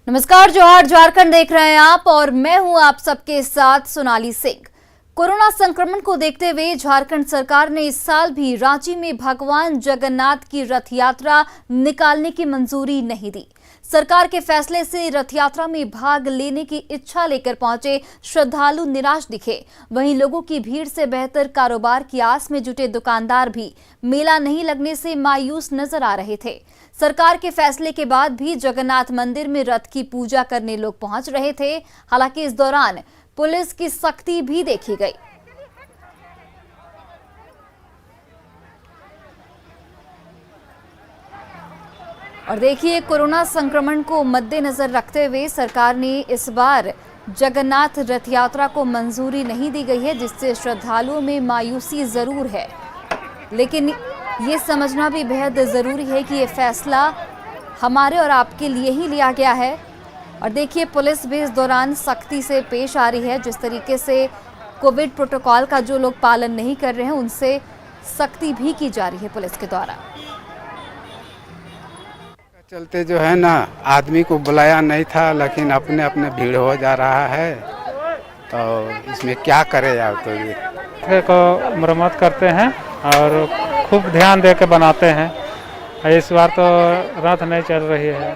नमस्कार, जोहार झारखंड देख रहे हैं आप और मैं हूं आप सबके साथ सोनाली सिंह। कोरोना संक्रमण को देखते हुए झारखंड सरकार ने इस साल भी रांची में भगवान जगन्नाथ की रथ यात्रा निकालने की मंजूरी नहीं दी। सरकार के फैसले से रथ यात्रा में भाग लेने की इच्छा लेकर पहुंचे श्रद्धालु निराश दिखे। वहीं लोगों की भीड़ से बेहतर कारोबार की आस में जुटे दुकानदार भी मेला नहीं लगने से मायूस नजर आ रहे थे। सरकार के फैसले के बाद भी जगन्नाथ मंदिर में रथ की पूजा करने लोग पहुंच रहे थे। हालांकि इस दौरान पुलिस की सख्ती भी देखी गई। और देखिए, कोरोना संक्रमण को मद्देनजर रखते हुए सरकार ने इस बार जगन्नाथ रथ यात्रा को मंजूरी नहीं दी गई है, जिससे श्रद्धालुओं में मायूसी जरूर है। लेकिन ये समझना भी बेहद जरूरी है कि ये फैसला हमारे और आपके लिए ही लिया गया है। और देखिए, पुलिस भी इस दौरान सख्ती से पेश आ रही है। जिस तरीके से कोविड प्रोटोकॉल का जो लोग पालन नहीं कर रहे हैं, उनसे सख्ती भी की जा रही है पुलिस के द्वारा। चलते जो है ना, आदमी को बुलाया नहीं था, लेकिन अपने अपने भीड़ हो जा रहा है, तो इसमें क्या करे यार। तो ये को मरम्मत करते हैं और खूब ध्यान दे के बनाते हैं। इस बार तो रथ नहीं चल रही है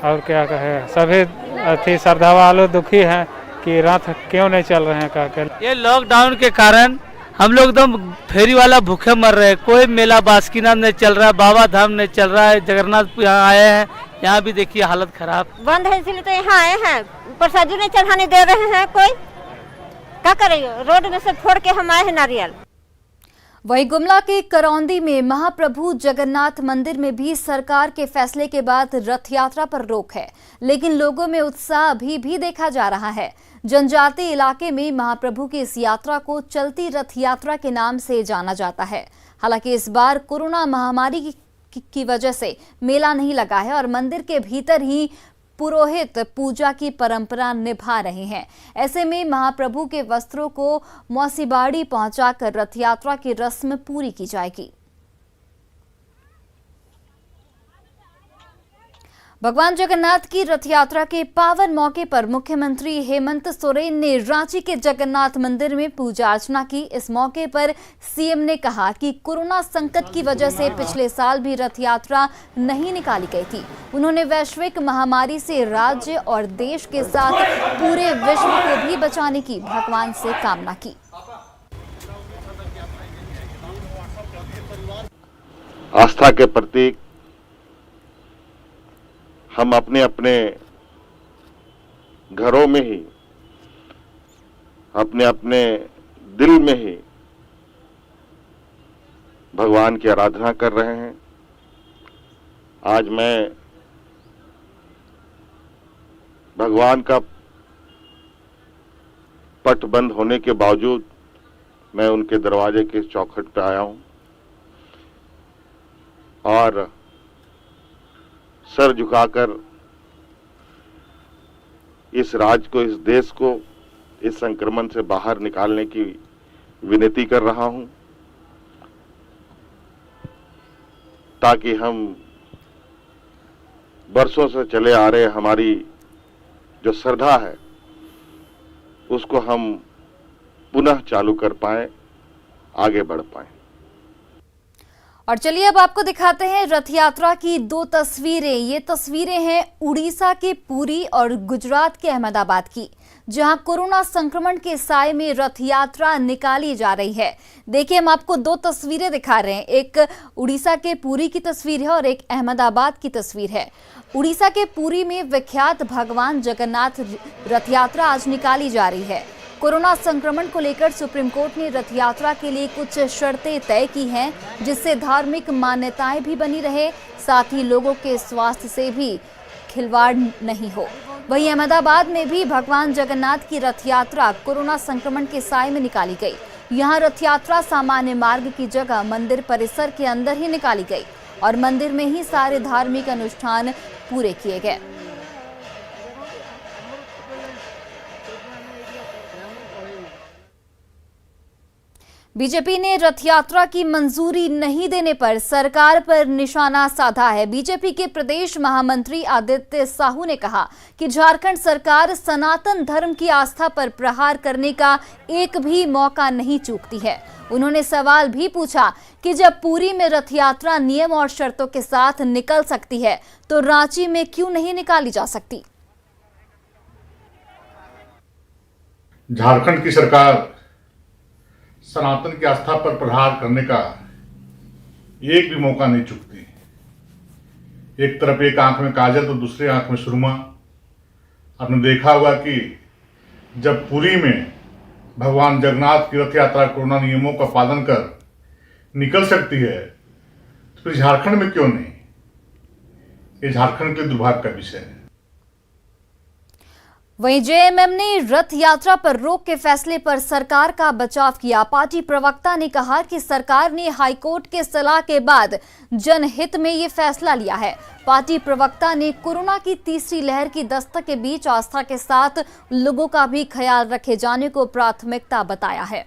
और क्या कहे, सभी अति श्रद्धा वाले दुखी हैं कि रथ क्यों नहीं चल रहे हैं। क्या ये लॉकडाउन के कारण हम लोग एकदम फेरी वाला भूखे मर रहे हैं। कोई मेला बासुकीनाथ नहीं चल रहा है, बाबा धाम नहीं चल रहा है। जगन्नाथ यहाँ आए हैं, यहाँ भी देखिए हालत खराब बंद है, इसलिए तो यहाँ आए हैं। प्रसादी नहीं चढ़ाने दे रहे हैं, कोई क्या करेंगे। रोड में से फोड़ के हम आए हैं नारियल। वहीं गुमला के करौंदी में महाप्रभु जगन्नाथ मंदिर में भी सरकार के फैसले के बाद रथ यात्रा पर रोक है, लेकिन लोगों में उत्साह अभी भी देखा जा रहा है। जनजातीय इलाके में महाप्रभु की इस यात्रा को चलती रथ यात्रा के नाम से जाना जाता है। हालांकि इस बार कोरोना महामारी की वजह से मेला नहीं लगा है और मंदिर के भीतर ही पुरोहित पूजा की परंपरा निभा रहे हैं। ऐसे में महाप्रभु के वस्त्रों को मौसीबाड़ी पहुंचाकर रथ यात्रा की रस्म पूरी की जाएगी। भगवान जगन्नाथ की रथ यात्रा के पावन मौके पर मुख्यमंत्री हेमंत सोरेन ने रांची के जगन्नाथ मंदिर में पूजा अर्चना की। इस मौके पर सीएम ने कहा कि कोरोना संकट की वजह से पिछले साल भी रथ यात्रा नहीं निकाली गई थी। उन्होंने वैश्विक महामारी से राज्य और देश के साथ पूरे विश्व को भी बचाने की भगवान से कामना की। आस्था के प्रतीक हम अपने अपने घरों में ही, अपने अपने दिल में ही भगवान की आराधना कर रहे हैं। आज मैं भगवान का पट बंद होने के बावजूद मैं उनके दरवाजे के चौखट पे आया हूं और सर झुकाकर इस राज्य को, इस देश को इस संक्रमण से बाहर निकालने की विनती कर रहा हूं, ताकि हम बरसों से चले आ रहे हमारी जो श्रद्धा है उसको हम पुनः चालू कर पाएं, आगे बढ़ पाएं। और चलिए अब आपको दिखाते हैं रथ यात्रा की दो तस्वीरें। ये तस्वीरें हैं उड़ीसा के पुरी और गुजरात के अहमदाबाद की, जहां कोरोना संक्रमण के साए में रथ यात्रा निकाली जा रही है। देखिए, हम आपको दो तस्वीरें दिखा रहे हैं। एक उड़ीसा के पुरी की तस्वीर है और एक अहमदाबाद की तस्वीर है। उड़ीसा के पुरी में विख्यात भगवान जगन्नाथ रथ यात्रा आज निकाली जा रही है। कोरोना संक्रमण को लेकर सुप्रीम कोर्ट ने रथ यात्रा के लिए कुछ शर्तें तय की हैं, जिससे धार्मिक मान्यताएं भी बनी रहे, साथ ही लोगों के स्वास्थ्य से भी खिलवाड़ नहीं हो। वहीं अहमदाबाद में भी भगवान जगन्नाथ की रथ यात्रा कोरोना संक्रमण के साए में निकाली गई। यहां रथ यात्रा सामान्य मार्ग की जगह मंदिर परिसर के अंदर ही निकाली गई और मंदिर में ही सारे धार्मिक अनुष्ठान पूरे किए गए। बीजेपी ने रथ यात्रा की मंजूरी नहीं देने पर सरकार पर निशाना साधा है। बीजेपी के प्रदेश महामंत्री आदित्य साहू ने कहा कि झारखंड सरकार सनातन धर्म की आस्था पर प्रहार करने का एक भी मौका नहीं चूकती है। उन्होंने सवाल भी पूछा कि जब पुरी में रथ यात्रा नियम और शर्तों के साथ निकल सकती है तो रांची में क्यों नहीं निकाली जा सकती। झारखंड की सरकार सनातन की आस्था पर प्रहार करने का एक भी मौका नहीं चूकती। एक तरफ एक आंख में काजल तो दूसरी आंख में सुरमा। आपने देखा होगा कि जब पुरी में भगवान जगन्नाथ की रथ यात्रा कोरोना नियमों का पालन कर निकल सकती है तो फिर झारखंड में क्यों नहीं। ये झारखंड के लिए दुर्भाग्य का विषय है। वहीं जेएमएम ने रथ यात्रा पर रोक के फैसले पर सरकार का बचाव किया। पार्टी प्रवक्ता ने कहा कि सरकार ने हाईकोर्ट के सलाह के बाद जनहित में ये फैसला लिया है। पार्टी प्रवक्ता ने कोरोना की तीसरी लहर की दस्तक के बीच आस्था के साथ लोगों का भी ख्याल रखे जाने को प्राथमिकता बताया है।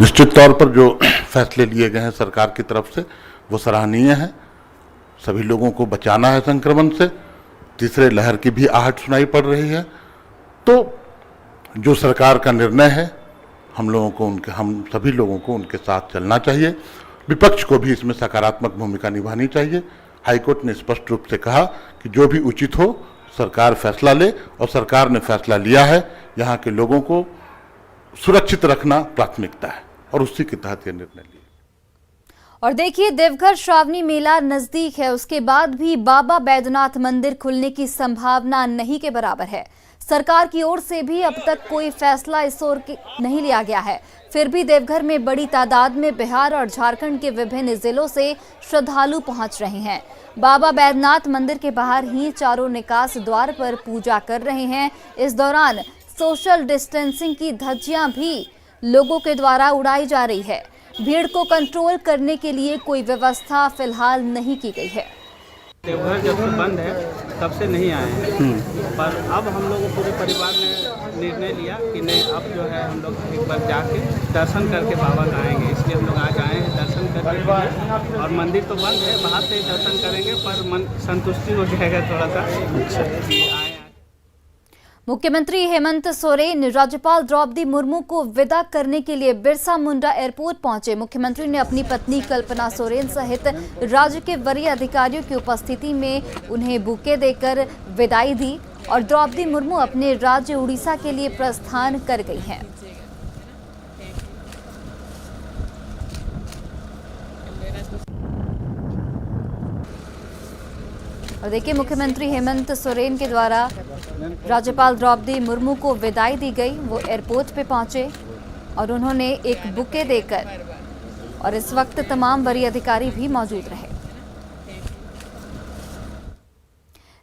निश्चित तौर पर जो फैसले लिए गए हैं सरकार की तरफ से वो सराहनीय है। सभी लोगों को बचाना है संक्रमण से। तीसरे लहर की भी आहट सुनाई पड़ रही है। तो जो सरकार का निर्णय है हम सभी लोगों को उनके साथ चलना चाहिए। विपक्ष को भी इसमें सकारात्मक भूमिका निभानी चाहिए। हाईकोर्ट ने स्पष्ट रूप से कहा कि जो भी उचित हो सरकार फैसला ले और सरकार ने फैसला लिया है। यहाँ के लोगों को सुरक्षित रखना प्राथमिकता है और उसी के तहत यह निर्णय लिया। और देखिए, देवघर श्रावणी मेला नजदीक है, उसके बाद भी बाबा बैद्यनाथ मंदिर खुलने की संभावना नहीं के बराबर है। सरकार की ओर से भी अब तक कोई फैसला इस ओर नहीं लिया गया है। फिर भी देवघर में बड़ी तादाद में बिहार और झारखंड के विभिन्न जिलों से श्रद्धालु पहुंच रहे हैं। बाबा बैद्यनाथ मंदिर के बाहर ही चारों निकास द्वार पर पूजा कर रहे हैं। इस दौरान सोशल डिस्टेंसिंग की धज्जियां भी लोगों के द्वारा उड़ाई जा रही है। भीड़ को कंट्रोल करने के लिए कोई व्यवस्था फिलहाल नहीं की गई है। देवघर जब से बंद है तब से नहीं आए हैं, पर अब हम लोग पूरे परिवार ने निर्णय लिया कि नहीं, अब जो है हम लोग एक बार जाके दर्शन करके बाबा का आएंगे। इसलिए हम लोग आज आए हैं दर्शन करने। और मंदिर तो बंद है, बाहर से दर्शन करेंगे, पर मन संतुष्टि हो जाएगा थोड़ा सा कि आए। मुख्यमंत्री हेमंत सोरेन राज्यपाल द्रौपदी मुर्मू को विदा करने के लिए बिरसा मुंडा एयरपोर्ट पहुंचे। मुख्यमंत्री ने अपनी पत्नी कल्पना सोरेन सहित राज्य के वरीय अधिकारियों की उपस्थिति में उन्हें बुके देकर विदाई दी और द्रौपदी मुर्मू अपने राज्य उड़ीसा के लिए प्रस्थान कर गई हैं। और देखिए, मुख्यमंत्री हेमंत सोरेन के द्वारा राज्यपाल द्रौपदी मुर्मू को विदाई दी गई। वो एयरपोर्ट पे पहुंचे और उन्होंने एक बुके देकर, और इस वक्त तमाम वरीय अधिकारी भी मौजूद रहे।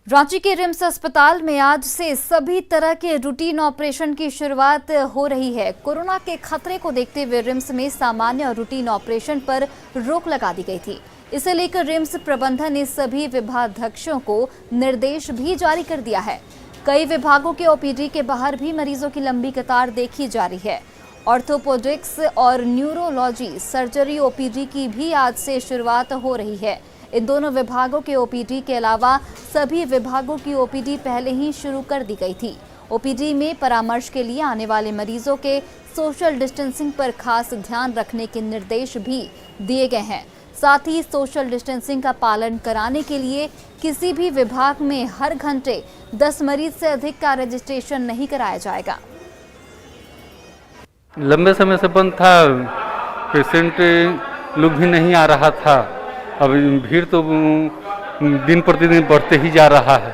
रांची के रिम्स अस्पताल में आज से सभी तरह के रूटीन ऑपरेशन की शुरुआत हो रही है। कोरोना के खतरे को देखते हुए रिम्स में सामान्य और रूटीन ऑपरेशन पर रोक लगा दी गई थी। इसे लेकर रिम्स प्रबंधन ने सभी विभागाध्यक्षों को निर्देश भी जारी कर दिया है। कई विभागों के ओपीडी के बाहर भी मरीजों की लंबी कतार देखी जा रही है। ऑर्थोपोडिक्स और न्यूरोलॉजी सर्जरी ओपीडी की भी आज से शुरुआत हो रही है। इन दोनों विभागों के ओपीडी के अलावा सभी विभागों की ओपीडी पहले ही शुरू कर दी गई थी। ओपीडी में परामर्श के लिए आने वाले मरीजों के सोशल डिस्टेंसिंग पर खास ध्यान रखने के निर्देश भी दिए गए हैं। साथ ही सोशल डिस्टेंसिंग का पालन कराने के लिए किसी भी विभाग में हर घंटे 10 मरीज से अधिक का रजिस्ट्रेशन नहीं कराया जाएगा। लंबे समय से बंद था, पेशेंट लोग भी नहीं आ रहा था। अब भीड़ तो दिन प्रतिदिन बढ़ते ही जा रहा है।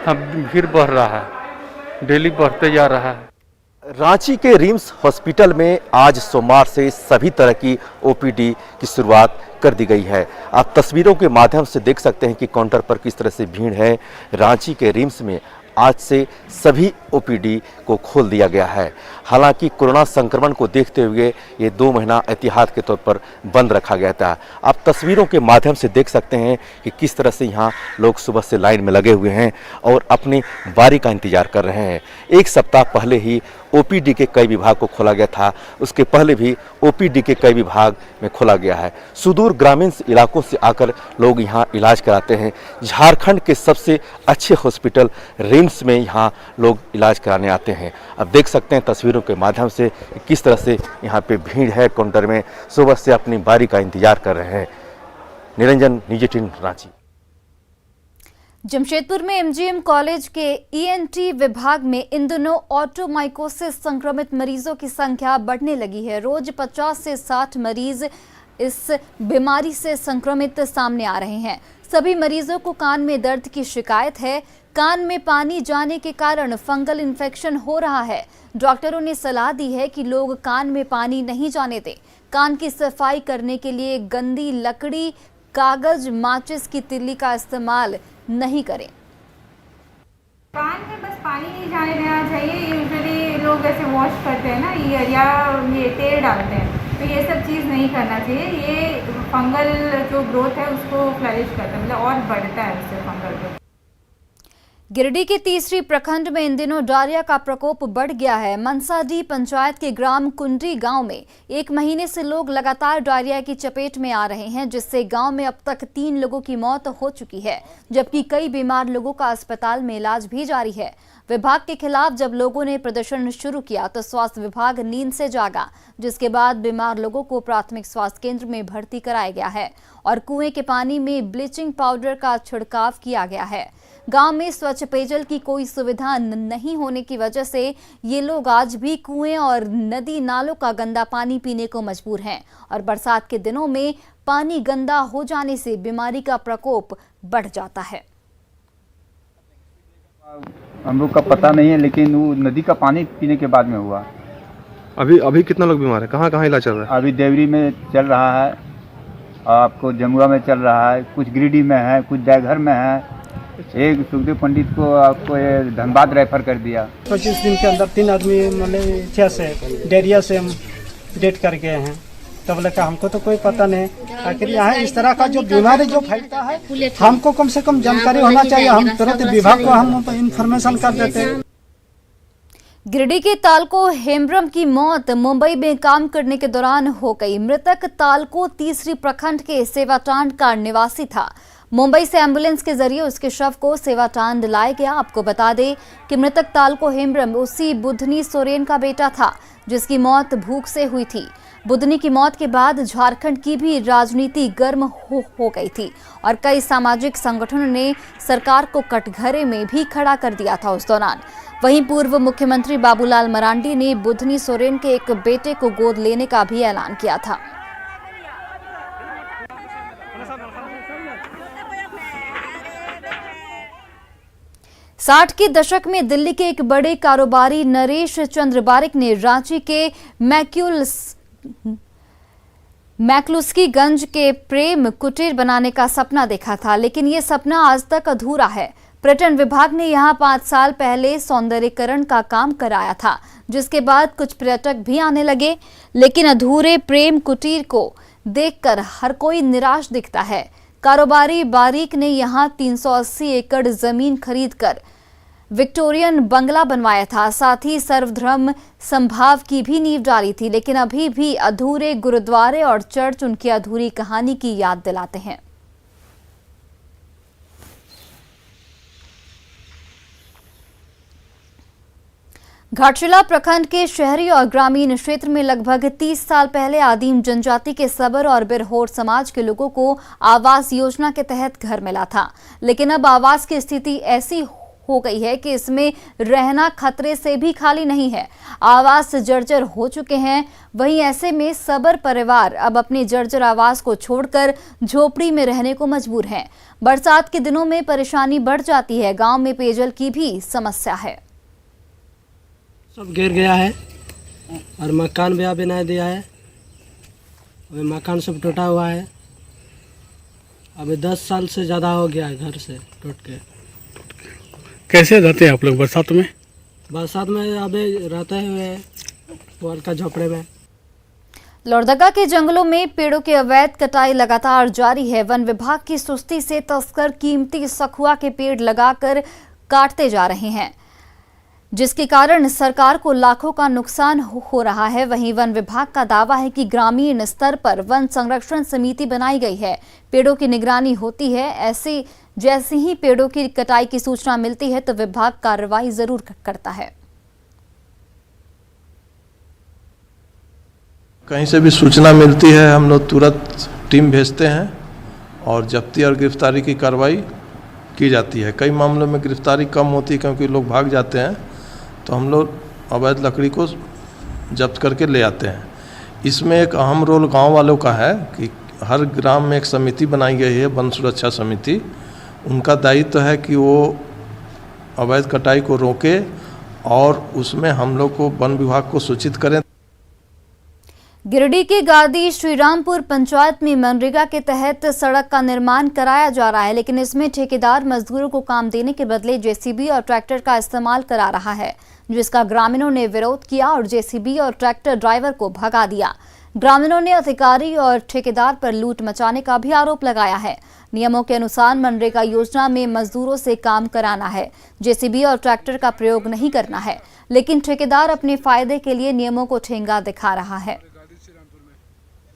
अब भीड़ बढ़ रहा है, डेली बढ़ते जा रहा है। रांची के रिम्स हॉस्पिटल में आज सोमवार से सभी तरह की ओपीडी की शुरुआत कर दी गई है। आप तस्वीरों के माध्यम से देख सकते हैं कि काउंटर पर किस तरह से भीड़ है। रांची के रिम्स में आज से सभी ओपीडी को खोल दिया गया है। हालांकि कोरोना संक्रमण को देखते हुए ये 2 महीना एहतियात के तौर पर बंद रखा गया था। आप तस्वीरों के माध्यम से देख सकते हैं कि किस तरह से यहाँ लोग सुबह से लाइन में लगे हुए हैं और अपनी बारी का इंतजार कर रहे हैं। एक सप्ताह पहले ही ओपीडी के कई विभाग को खोला गया था, उसके पहले भी ओपीडी के कई विभाग में खोला गया है। सुदूर ग्रामीण इलाकों से आकर लोग यहाँ इलाज कराते हैं। झारखंड के सबसे अच्छे हॉस्पिटल रिम्स में यहाँ लोग इलाज कराने आते हैं। अब देख सकते हैं तस्वीरों के माध्यम से किस तरह से यहाँ पे भीड़ है काउंटर में, सुबह से अपनी बारी का इंतजार कर रहे हैं। निरंजन, न्यूज़ 18 रांची। जमशेदपुर में एमजीएम कॉलेज के ईएनटी विभाग में इन दिनों ऑटोमाइकोसिस संक्रमित मरीजों की संख्या बढ़ने लगी है। रोज 50 से 60 मरीज इस बीमारी से संक्रमित सामने आ रहे हैं। सभी मरीजों को कान में दर्द की शिकायत है। कान में पानी जाने के कारण फंगल इन्फेक्शन हो रहा है। डॉक्टरों ने सलाह दी है कि लोग कान में पानी नहीं जाने दें। कान की सफाई करने के लिए गंदी लकड़ी, कागज, माचिस की तिल्ली का इस्तेमाल नहीं करें। कान में बस पानी नहीं जाने देना चाहिए। यूजुअली लोग ऐसे वॉश करते हैं ना ईयर या ये तेल डालते हैं, तो ये सब चीज़ नहीं करना चाहिए। ये फंगल जो ग्रोथ है उसको फ्लरिश करता है, मतलब और बढ़ता है उससे फंगल ग्रोथ। गिरिडीह के तीसरी प्रखंड में इन दिनों डायरिया का प्रकोप बढ़ गया है। मनसाडीह पंचायत के ग्राम कुंडी गांव में 1 महीने से लोग लगातार डायरिया की चपेट में आ रहे हैं, जिससे गांव में अब तक 3 लोगों की मौत हो चुकी है, जबकि कई बीमार लोगों का अस्पताल में इलाज भी जारी है। विभाग के खिलाफ जब लोगों ने प्रदर्शन शुरू किया तो स्वास्थ्य विभाग नींद से जागा, जिसके बाद बीमार लोगों को प्राथमिक स्वास्थ्य केंद्र में भर्ती कराया गया है और कुएं के पानी में ब्लीचिंग पाउडर का छिड़काव किया गया है। गांव में स्वच्छ पेयजल की कोई सुविधा नहीं होने की वजह से ये लोग आज भी कुएं और नदी नालों का गंदा पानी पीने को मजबूर हैं और बरसात के दिनों में पानी गंदा हो जाने से बीमारी का प्रकोप बढ़ जाता है। हम लोग का पता नहीं है, लेकिन वो नदी का पानी पीने के बाद में हुआ। अभी कितना लोग बीमार है? कहाँ इलाज चल रहा है? अभी देवरी में चल रहा है, आपको जमुआ में चल रहा है, कुछ गिरिडीह में है, कुछ देवघर में है। एक सुखदेव पंडित को आपको ये धनबाद रेफर कर दिया। 25 दिन के अंदर 3 आदमी मतलब से डायरिया से हम डेट कर गए हैं। तब लगा हमको तो कोई पता नहीं। आखिर यहाँ इस तरह का जो बीमारी जो फैलता है, हमको कम से कम जानकारी होना चाहिए। हम तुरंत विभाग को हम इन्फॉर्मेशन कर देते हैं। गिरिडीह के तालको हेम्ब्रम की मौत मुंबई में काम करने के दौरान हो गई। मृतक तालको तीसरी प्रखंड के सेवाटांड का निवासी था। मुंबई से एम्बुलेंस के जरिए उसके शव को सेवाटांड लाया गया। आपको बता दें कि मृतक तालको हेम्ब्रम उसी बुधनी सोरेन का बेटा था, जिसकी मौत भूख से हुई थी। बुधनी की मौत के बाद झारखंड की भी राजनीति गर्म हो गई थी और कई सामाजिक संगठनों ने सरकार को कटघरे में भी खड़ा कर दिया था उस दौरान। वहीं पूर्व मुख्यमंत्री बाबूलाल मरांडी ने बुधनी सोरेन के एक बेटे को गोद लेने का भी ऐलान किया था। साठ के दशक में दिल्ली के एक बड़े कारोबारी नरेश चंद्र बारिक ने रांची के मैक्लुस्कीगंज के प्रेम कुटीर बनाने का सपना देखा था, लेकिन ये सपना आज तक अधूरा है। पर्यटन विभाग ने यहाँ 5 साल पहले सौंदर्यीकरण का काम कराया था, जिसके बाद कुछ पर्यटक भी आने लगे, लेकिन अधूरे प्रेम कुटीर को देखकर हर कोई निराश दिखता है। कारोबारी बारिक ने यहाँ 380 एकड़ जमीन खरीदकर विक्टोरियन बंगला बनवाया था, साथ ही सर्वधर्म संभाव की भी नींव डाली थी, लेकिन अभी भी अधूरे गुरुद्वारे और चर्च उनकी अधूरी कहानी की याद दिलाते हैं। घाटशिला प्रखंड के शहरी और ग्रामीण क्षेत्र में लगभग 30 साल पहले आदिम जनजाति के सबर और बिरहोर समाज के लोगों को आवास योजना के तहत घर मिला था, लेकिन अब आवास की स्थिति ऐसी हो गई है कि इसमें रहना खतरे से भी खाली नहीं है। आवास जर्जर हो चुके हैं। वहीं ऐसे में सबर परिवार अब अपने जर्जर आवास को छोड़कर झोपड़ी में रहने को मजबूर हैं। बरसात के दिनों में परेशानी बढ़ जाती है। गांव में पेयजल की भी समस्या है। सब गिर गया है और मकान भी बना दिया है। अभी मकान सब टूटा हुआ है। अभी 10 साल से ज़्यादा हो गया है घर से टूट के। कैसे रहते हैं आप लोग बरसात में? बरसात में अभी रहते हुए पुअर का झोपड़े में। लोहरदगा के जंगलों में पेड़ों की अवैध कटाई लगातार जारी है। वन विभाग की सुस्ती से तस्कर कीमती सखुआ के पेड़ लगाकर काटते जा रहे हैं, जिसके कारण सरकार को लाखों का नुकसान हो रहा है। वहीं वन विभाग का दावा है कि ग्रामीण स्तर पर वन संरक्षण समिति बनाई गई है, पेड़ों की निगरानी होती है। ऐसे जैसे ही पेड़ों की कटाई की सूचना मिलती है तो विभाग कार्रवाई जरूर करता है। कहीं से भी सूचना मिलती है हम लोग तुरंत टीम भेजते हैं और जब्ती और गिरफ्तारी की कार्रवाई की जाती है। कई मामलों में गिरफ्तारी कम होती है क्योंकि लोग भाग जाते हैं, तो हम लोग अवैध लकड़ी को जब्त करके ले आते हैं। इसमें एक अहम रोल गांव वालों का है कि हर ग्राम में एक समिति बनाई गई है, वन सुरक्षा समिति। उनका दायित्व है कि वो अवैध कटाई को रोके और उसमें हम लोग को वन विभाग को सूचित करें। गिरिडीह के गादी श्रीरामपुर पंचायत में मनरेगा के तहत सड़क का निर्माण कराया जा रहा है, लेकिन इसमें ठेकेदार मजदूरों को काम देने के बदले जेसीबी और ट्रैक्टर का इस्तेमाल करा रहा है, जिसका ग्रामीणों ने विरोध किया और जेसीबी और ट्रैक्टर ड्राइवर को भगा दिया। ग्रामीणों ने अधिकारी और ठेकेदार पर लूट मचाने का भी आरोप लगाया है। नियमों के अनुसार मनरेगा योजना में मजदूरों से काम कराना है, जेसीबी और ट्रैक्टर का प्रयोग नहीं करना है, लेकिन ठेकेदार अपने फायदे के लिए नियमों को ठेंगा दिखा रहा है।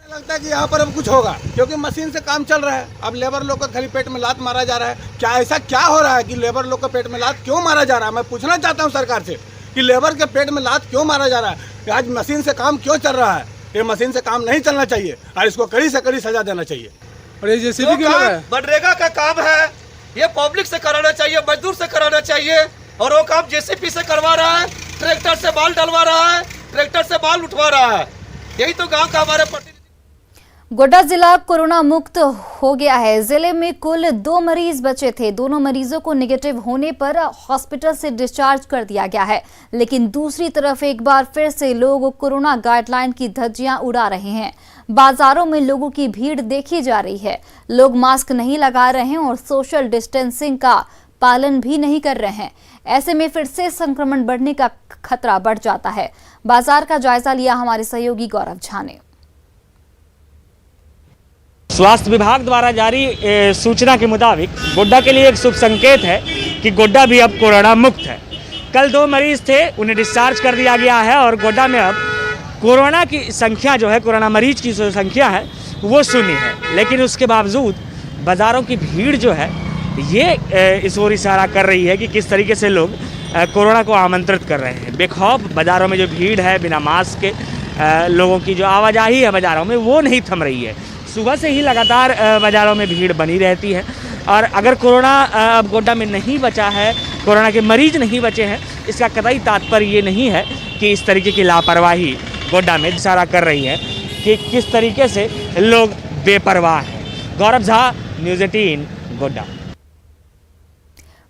लगता है कि यहाँ पर अब कुछ होगा क्योंकि मशीन से काम चल रहा है। अब लेबर लोग को खाली पेट में लात मारा जा रहा है। क्या ऐसा क्या हो रहा है कि लेबर लोग को पेट में लात क्यों मारा जा रहा है? मैं पूछना चाहता हूँ सरकार से कि लेबर के पेट में लात क्यों मारा जा रहा है? आज मशीन से काम क्यों चल रहा है? ये मशीन से काम नहीं चलना चाहिए और इसको कड़ी से कड़ी सजा देना चाहिए। और ये जेसीबी क्यों है? मनरेगा का काम है, ये पब्लिक से कराना चाहिए, मजदूर से कराना चाहिए, और वो काम जेसीबी से करवा रहा है, ट्रैक्टर से बाल डलवा रहा है, ट्रैक्टर से बाल उठवा रहा है। यही तो गाँव का हमारे गोड्डा जिला कोरोना मुक्त हो गया है। जिले में कुल 2 मरीज बचे थे। दोनों मरीजों को नेगेटिव होने पर हॉस्पिटल से डिस्चार्ज कर दिया गया है, लेकिन दूसरी तरफ एक बार फिर से लोग कोरोना गाइडलाइन की धज्जियां उड़ा रहे हैं। बाजारों में लोगों की भीड़ देखी जा रही है। लोग मास्क नहीं लगा रहे हैं और सोशल डिस्टेंसिंग का पालन भी नहीं कर रहे हैं। ऐसे में फिर से संक्रमण बढ़ने का खतरा बढ़ जाता है। बाजार का जायजा लिया हमारे सहयोगी गौरव झा ने। स्वास्थ्य विभाग द्वारा जारी सूचना के मुताबिक गोड्डा के लिए एक शुभ संकेत है कि गोड्डा भी अब कोरोना मुक्त है। कल 2 मरीज थे, उन्हें डिस्चार्ज कर दिया गया है और गोड्डा में अब कोरोना की संख्या जो है, कोरोना मरीज की जो संख्या है वो 0 है। लेकिन उसके बावजूद बाज़ारों की भीड़ जो है ये इस ओर इशारा कर रही है कि किस तरीके से लोग कोरोना को आमंत्रित कर रहे हैं। बेखौफ बाज़ारों में जो भीड़ है, बिना मास्क के लोगों की जो आवाजाही है बाज़ारों में वो नहीं थम रही है। सुबह से ही लगातार बाज़ारों में भीड़ बनी रहती है और अगर कोरोना अब गोड्डा में नहीं बचा है, कोरोना के मरीज नहीं बचे हैं, इसका कतई तात्पर्य ये नहीं है कि इस तरीके की लापरवाही गोड्डा में इशारा कर रही है कि किस तरीके से लोग बेपरवाह हैं। गौरव झा, न्यूज़ 18 गोड्डा।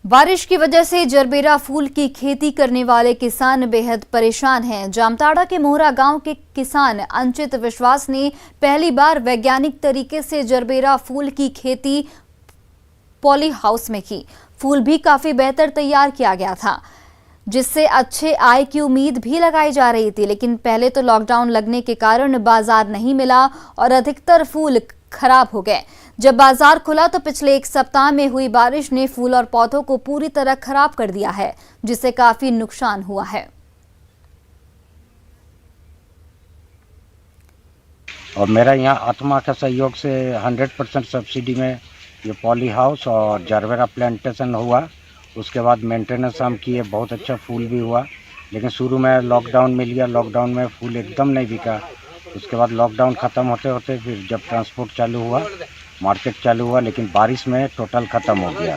बारिश की वजह से जरबेरा फूल की खेती करने वाले किसान बेहद परेशान हैं। जामताड़ा के मोहरा गांव के किसान अंचित विश्वास ने पहली बार वैज्ञानिक तरीके से जरबेरा फूल की खेती पॉली हाउस में की। फूल भी काफी बेहतर तैयार किया गया था, जिससे अच्छे आय की उम्मीद भी लगाई जा रही थी। लेकिन पहले तो लॉकडाउन लगने के कारण बाजार नहीं मिला और अधिकतर फूल खराब हो गए। जब बाजार खुला तो पिछले 1 सप्ताह में हुई बारिश ने फूल और पौधों को पूरी तरह खराब कर दिया है, जिससे काफी नुकसान हुआ है। और मेरा यहाँ आत्मा के सहयोग से 100% सब्सिडी में ये पॉली हाउस और जरबेरा प्लांटेशन हुआ। उसके बाद मेंटेनेंस हम किए, बहुत अच्छा फूल भी हुआ। लेकिन शुरू में लॉकडाउन मिल गया, लॉकडाउन में फूल एकदम नहीं बिका। उसके बाद लॉकडाउन ख़त्म होते होते फिर जब ट्रांसपोर्ट चालू हुआ, मार्केट चालू हुआ, लेकिन बारिश में टोटल ख़त्म हो गया।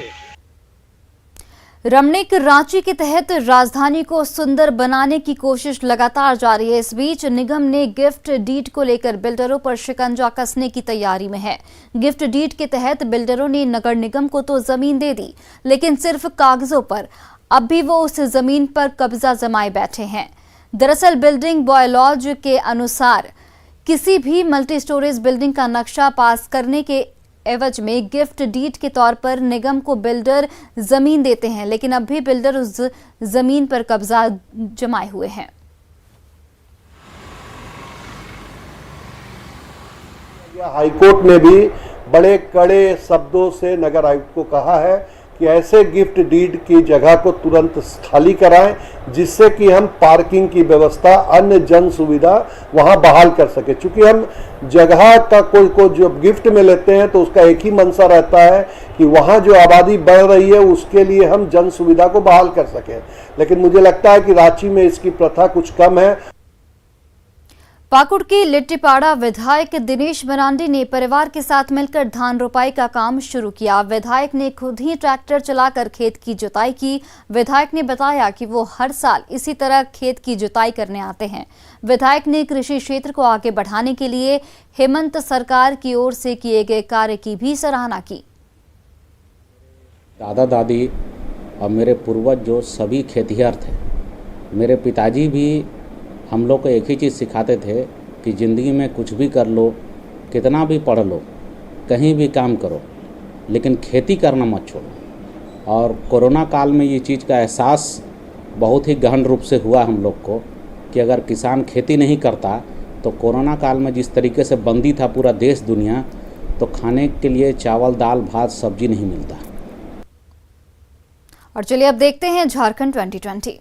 रमणीक रांची के तहत राजधानी को सुंदर बनाने की कोशिश लगातार जारी है। इस बीच निगम ने गिफ्ट डीड को लेकर बिल्डरों पर शिकंजा कसने की तैयारी में है। गिफ्ट डीड के तहत बिल्डरों ने नगर निगम को तो जमीन दे दी, लेकिन सिर्फ कागजों पर। अब भी वो उस जमीन पर कब्जा जमाए बैठे हैं। दरअसल बिल्डिंग बायलॉज के अनुसार किसी भी मल्टी स्टोरेज बिल्डिंग का नक्शा पास करने के एवज में गिफ्ट डीड के तौर पर निगम को बिल्डर जमीन देते हैं, लेकिन अब भी बिल्डर उस जमीन पर कब्जा जमाए हुए हैं। हाईकोर्ट ने भी बड़े कड़े शब्दों से नगर आयुक्त को कहा है कि ऐसे गिफ्ट डीड की जगह को तुरंत खाली कराएं, जिससे कि हम पार्किंग की व्यवस्था, अन्य जन सुविधा वहां बहाल कर सके। चूंकि हम जगह का कोई जो गिफ्ट में लेते हैं तो उसका एक ही मंशा रहता है कि वहां जो आबादी बढ़ रही है उसके लिए हम जन सुविधा को बहाल कर सकें, लेकिन मुझे लगता है कि रांची में इसकी प्रथा कुछ कम है। पाकुड़ के लिट्टीपाड़ा विधायक दिनेश मरांडी ने परिवार के साथ मिलकर धान रोपाई का काम शुरू किया। विधायक ने खुद ही ट्रैक्टर चलाकर खेत की जुताई की। विधायक ने बताया कि वो हर साल इसी तरह खेत की जुताई करने आते हैं। विधायक ने कृषि क्षेत्र को आगे बढ़ाने के लिए हेमंत सरकार की ओर से किए गए कार्य की भी सराहना की। दादा दादी और मेरे पूर्वज जो सभी खेतिहर थे, मेरे पिताजी भी हम लोग को एक ही चीज़ सिखाते थे कि ज़िंदगी में कुछ भी कर लो, कितना भी पढ़ लो, कहीं भी काम करो, लेकिन खेती करना मत छोड़ो। और कोरोना काल में ये चीज़ का एहसास बहुत ही गहन रूप से हुआ हम लोग को कि अगर किसान खेती नहीं करता तो कोरोना काल में जिस तरीके से बंदी था पूरा देश दुनिया, तो खाने के लिए चावल दाल भात सब्जी नहीं मिलता। और चलिए अब देखते हैं झारखंड 2020।